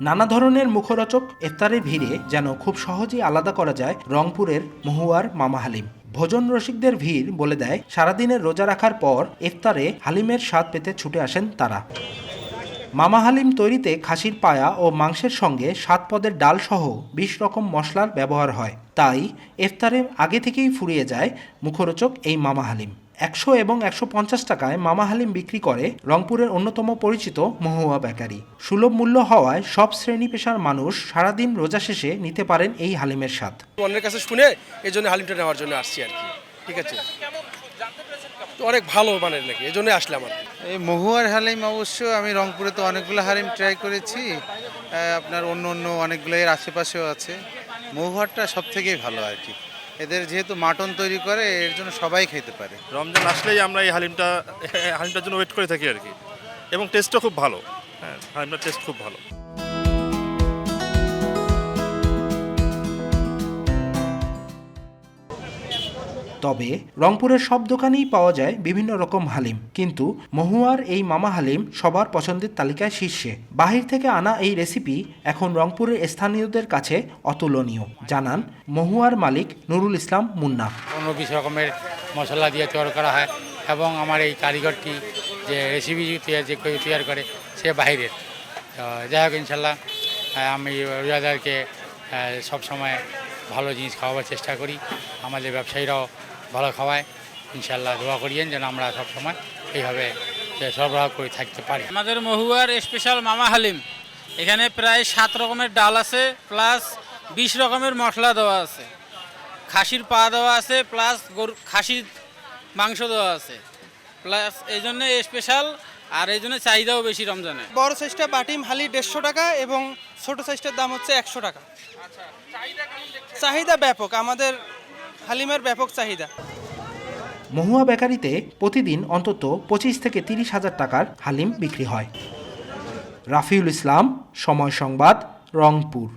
নানা ধরনের মুখরোচক ইফতারের ভিড়ে যেন খুব সহজেই আলাদা করা যায় রংপুরের মহুয়ার মামা হালিম। ভোজন রসিকদের ভিড় বলে দেয় সারাদিনের রোজা রাখার পর ইফতারে হালিমের স্বাদ পেতে ছুটে আসেন তারা। মামা হালিম তৈরিতে খাসির পায়া ও মাংসের সঙ্গে ৭ পদের ডাল সহ ২০ রকম মশলার ব্যবহার হয়, তাই ইফতারে আগে থেকেই ফুরিয়ে যায় মুখরোচক এই মামা হালিম। ১০০ এবং ১৫০ টাকায় মামা হালিম বিক্রি করে রংপুরের অন্যতম পরিচিত মহুয়া বেকারি। সুলভ মূল্য হওয়ায় সব শ্রেণী পেশার মানুষ সারাদিন রোজা শেষে নিতে পারেন এই হালিমের স্বাদ। অন্যের কাছে শুনে এই জন্য হালিমটা নেওয়ার জন্য আসছি আর কি। ঠিক আছে, অনেক ভালো মানের নাকি, এই জন্য আসলাম আর কি। এই মহুয়ার হালিম অবশ্য আমি রংপুরে তো অনেকগুলো হালিম ট্রাই করেছি, আপনার অন্য অনেকগুলো এর আশেপাশেও আছে। মহুয়ারটা সব থেকেই ভালো আর কি। এদের যেহেতু মাটন তৈরি করে, এর জন্য সবাই খেতে পারে। রমজান আসলেই আমরা এই হালিমটার জন্য ওয়েট করে থাকি আর কি, এবং টেস্টও খুব ভালো। হ্যাঁ, হালিমটার টেস্ট খুব ভালো। তবে রংপুরের সব দোকানেই পাওয়া যায় বিভিন্ন রকম হালিম, কিন্তু মহুয়ার এই মামা হালিম সবার পছন্দের তালিকায় শীর্ষে। বাহির থেকে আনা এই রেসিপি এখন রংপুরের স্থানীয়দের কাছে অতুলনীয়, জানান মহুয়ার মালিক নুরুল ইসলাম মুন্না। ১৫-২০ রকমের মশলা দিয়ে তৈরি করা হয়, এবং আমার এই কারিগরটি যে রেসিপি যে তৈরি করে সে বাইরের। যাই হোক, ইনশাল্লাহ আমি রোজাদারকে সবসময় ভালো জিনিস খাওয়াবার চেষ্টা করি, আমাদের ব্যবসায়ীরাও ভালো খাওয়ায়। ইনশাল্লাহ দোয়া করিয়েন যেন আমরা সবসময় এইভাবে সরবরাহ করে থাকতে পারি। আমাদের মহুয়ার স্পেশাল মামা হালিম, এখানে প্রায় ৭ রকমের ডাল আছে, প্লাস ২০ রকমের মশলা দেওয়া আছে, খাসির পা দেওয়া আছে, প্লাস খাসির মাংস দেওয়া আছে, প্লাস এই জন্য স্পেশাল, আর এই জন্য চাহিদাও বেশি রমজানে। বড় সাইজটা বাটিম হালি ১৫০ টাকা এবং ছোট সাইজটার দাম হচ্ছে ১০০ টাকা। চাহিদা ব্যাপক, আমাদের হালিমের ব্যাপক চাহিদা। মহুয়া বেকারিতে প্রতিদিন অন্তত ২৫ থেকে ৩০ হাজার টাকার হালিম বিক্রি হয়। রাফিউল ইসলাম, সময় সংবাদ, রংপুর।